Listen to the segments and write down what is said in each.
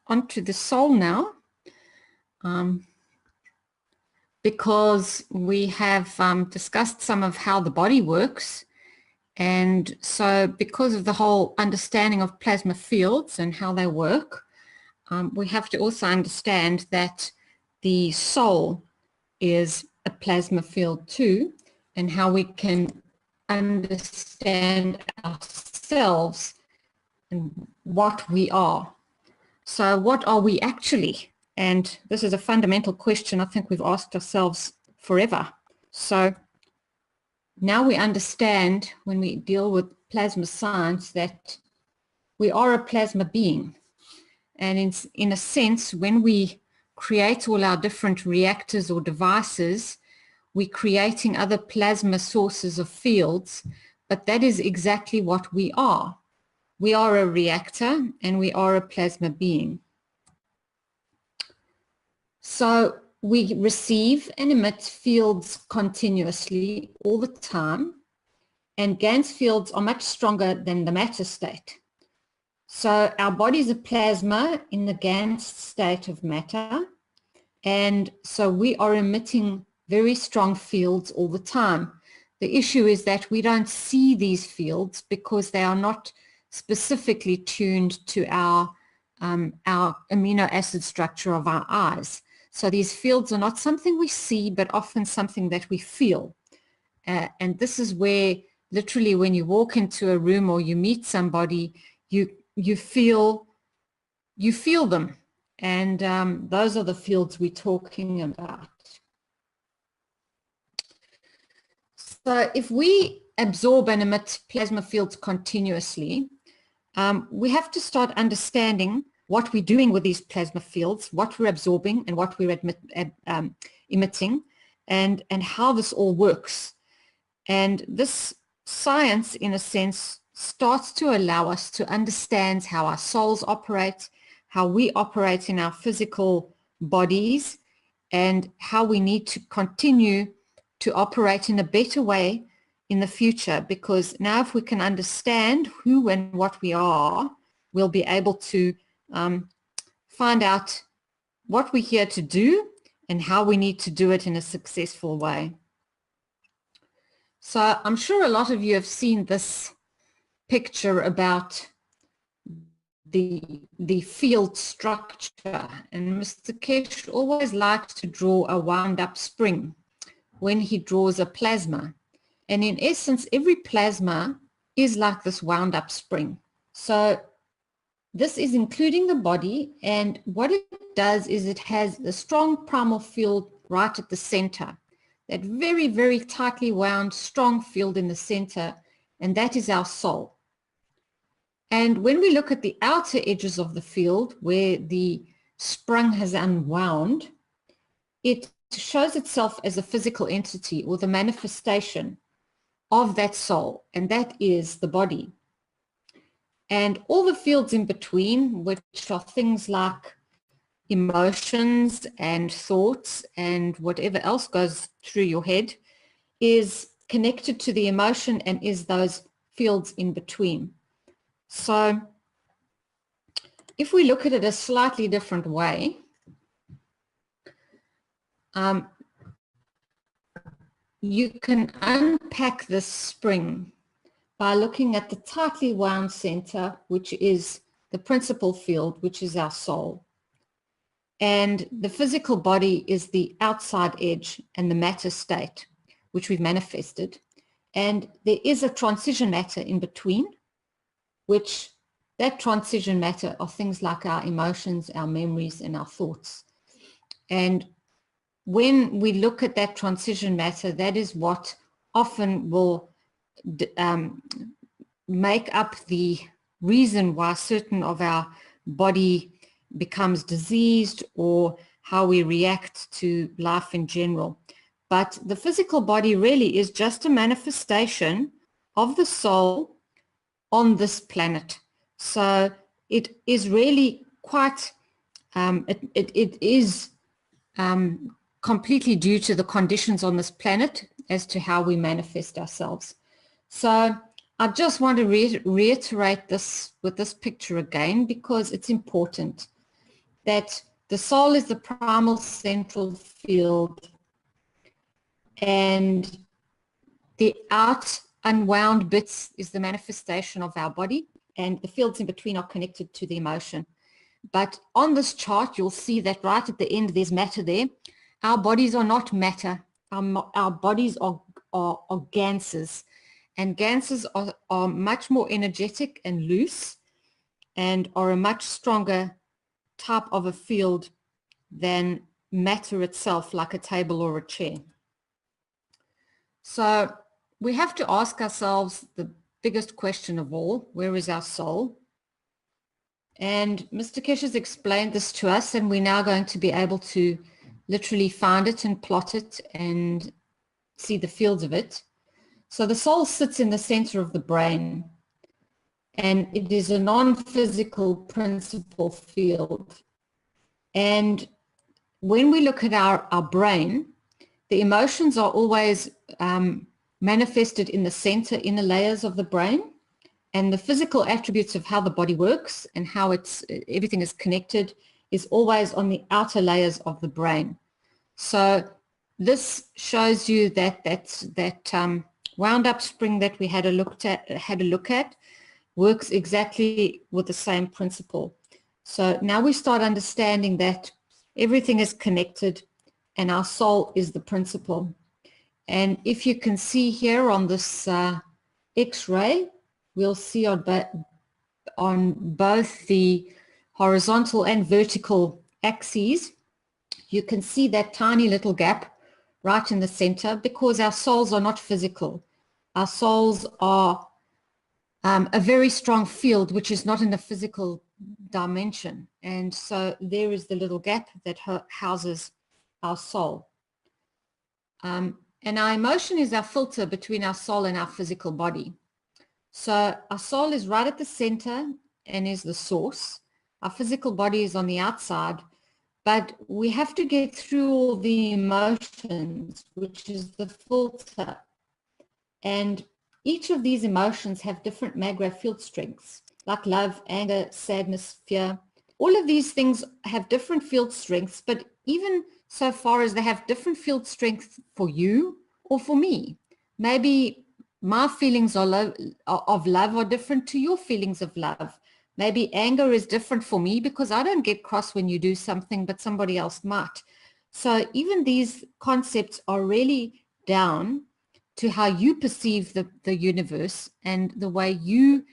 onto the soul now, because we have discussed some of how the body works. And so because of the whole understanding of plasma fields and how they work, we have to also understand that the soul is a plasma field too, and how we can understand ourselves and what we are. So what are we actually? And this is a fundamental question I think we've asked ourselves forever. So now we understand, when we deal with plasma science, that we are a plasma being. And in a sense, when we create all our different reactors or devices, we're creating other plasma sources of fields, but that is exactly what we are. We are a reactor and we are a plasma being. So we receive and emit fields continuously all the time, and Gans fields are much stronger than the matter state. So our body is a plasma in the Gans state of matter, and so we are emitting very strong fields all the time. The issue is that we don't see these fields because they are not specifically tuned to our amino acid structure of our eyes. So these fields are not something we see, but often something that we feel. And this is where literally when you walk into a room or you meet somebody, you feel them. And those are the fields we're talking about. So if we absorb and emit plasma fields continuously, we have to start understanding what we're doing with these plasma fields, what we're absorbing and what we're emitting, and how this all works. And this science, in a sense, starts to allow us to understand how our souls operate, how we operate in our physical bodies, and how we need to continue to operate in a better way in the future. Because now if we can understand who and what we are, we'll be able to find out what we're here to do and how we need to do it in a successful way. So I'm sure a lot of you have seen this picture about the field structure, and Mr. Kesh always likes to draw a wound up spring when he draws a plasma. And in essence, every plasma is like this wound up spring. So this is including the body, and what it does is it has a strong primal field right at the center. That very, very tightly wound, strong field in the center, and that is our soul. And when we look at the outer edges of the field where the sprung has unwound, it shows itself as a physical entity or the manifestation of that soul, and that is the body. And all the fields in between, which are things like emotions and thoughts and whatever else goes through your head, is connected to the emotion and is those fields in between. So if we look at it a slightly different way, you can unpack this spring by looking at the tightly wound center, which is the principal field, which is our soul. And the physical body is the outside edge and the matter state, which we've manifested. And there is a transition matter in between, which that transition matter are things like our emotions, our memories, and our thoughts. And when we look at that transition matter, that is what often will make up the reason why certain of our body becomes diseased or how we react to life in general. But the physical body really is just a manifestation of the soul on this planet. So it is really quite, it is completely due to the conditions on this planet as to how we manifest ourselves. So I just want to reiterate this with this picture again, because it's important. that the soul is the primal central field, and the out unwound bits is the manifestation of our body, and the fields in between are connected to the emotion. But on this chart, you'll see that right at the end, there's matter there. Our bodies are not matter. Our bodies are ganses. And ganses are much more energetic and loose and are a much stronger type of a field than matter itself, like a table or a chair. So we have to ask ourselves the biggest question of all: where is our soul? And Mr. Kesh has explained this to us, and we're now going to be able to literally find it and plot it and see the fields of it. So the soul sits in the center of the brain, and it is a non-physical principal field. And when we look at our brain, the emotions are always manifested in the center inner layers of the brain. And the physical attributes of how the body works and how everything is connected is always on the outer layers of the brain. So this shows you that wound up spring that we had a look at works exactly with the same principle. So now we start understanding that everything is connected and our soul is the principle. And if you can see here on this X-ray, we'll see on both the horizontal and vertical axes, you can see that tiny little gap right in the center, because our souls are not physical. Our souls are a very strong field, which is not in a physical dimension. And so there is the little gap that houses our soul. And our emotion is our filter between our soul and our physical body. So our soul is right at the center and is the source. Our physical body is on the outside, but we have to get through all the emotions, which is the filter. And each of these emotions have different magnetic field strengths, like love, anger, sadness, fear. All of these things have different field strengths, but even so far as they have different field strengths for you or for me. Maybe my feelings of love are different to your feelings of love. Maybe anger is different for me because I don't get cross when you do something, but somebody else might. So even these concepts are really down to how you perceive the universe and the way you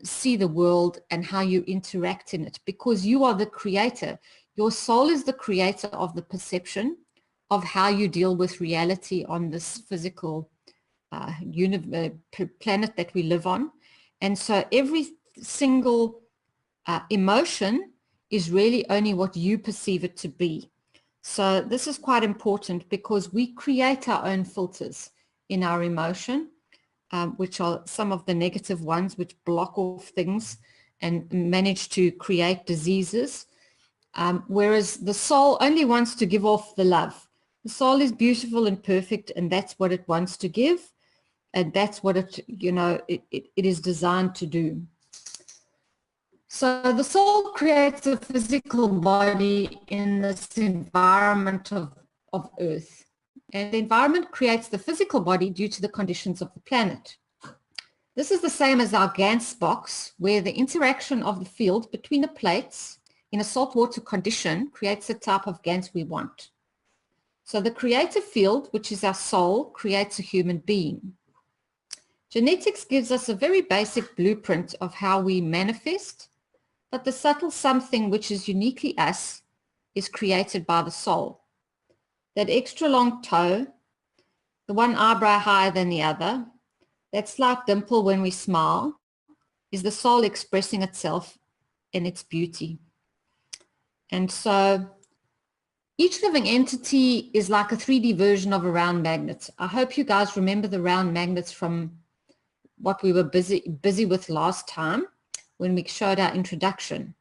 see the world and how you interact in it, because you are the creator. Your soul is the creator of the perception of how you deal with reality on this physical planet that we live on. And so every single emotion is really only what you perceive it to be. So this is quite important, because we create our own filters in our emotion, which are some of the negative ones, which block off things and manage to create diseases. Whereas the soul only wants to give off the love. The soul is beautiful and perfect, and that's what it wants to give. And that's what it is designed to do. So the soul creates a physical body in this environment of Earth. And the environment creates the physical body due to the conditions of the planet. This is the same as our Gans box, where the interaction of the field between the plates in a saltwater condition creates the type of Gans we want. So the creative field, which is our soul, creates a human being. Genetics gives us a very basic blueprint of how we manifest, but the subtle something which is uniquely us is created by the soul. That extra long toe, the one eyebrow higher than the other, that slight dimple when we smile, is the soul expressing itself in its beauty. And so each living entity is like a 3D version of a round magnet. I hope you guys remember the round magnets from what we were busy with last time when we showed our introduction.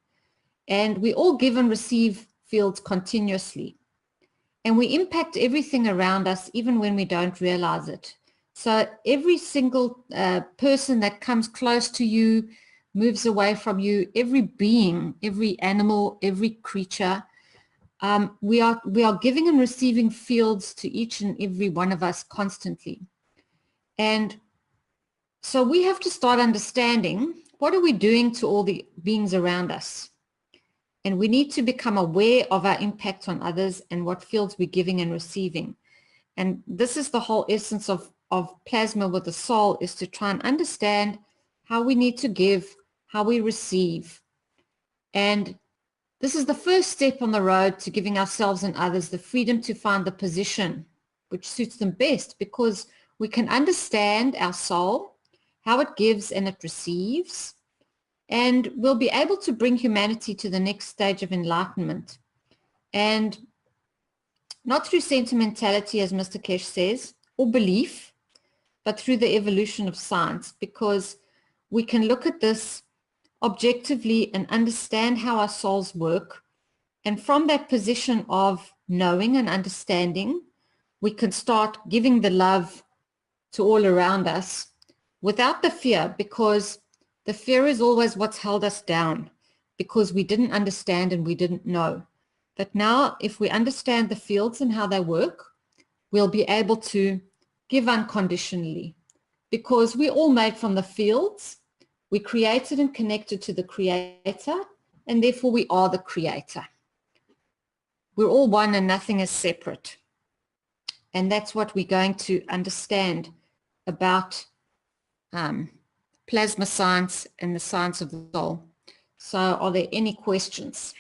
And we all give and receive fields continuously. And we impact everything around us even when we don't realize it. So every single person that comes close to you, moves away from you. Every being, every animal, every creature, we are giving and receiving fields to each and every one of us constantly. And so we have to start understanding, what are we doing to all the beings around us? And we need to become aware of our impact on others and what fields we're giving and receiving. And this is the whole essence of plasma with the soul, is to try and understand how we need to give, how we receive. And this is the first step on the road to giving ourselves and others the freedom to find the position which suits them best, because we can understand our soul, how it gives and it receives, and we'll be able to bring humanity to the next stage of enlightenment. And not through sentimentality, as Mr. Kesh says, or belief, but through the evolution of science, because we can look at this objectively and understand how our souls work. And from that position of knowing and understanding, we can start giving the love to all around us without the fear, because the fear is always what's held us down, because we didn't understand and we didn't know. But now, if we understand the fields and how they work, we'll be able to give unconditionally, because we're all made from the fields. We created and connected to the Creator, and therefore we are the Creator. We're all one and nothing is separate. And that's what we're going to understand about plasma science and the science of the soul. So are there any questions?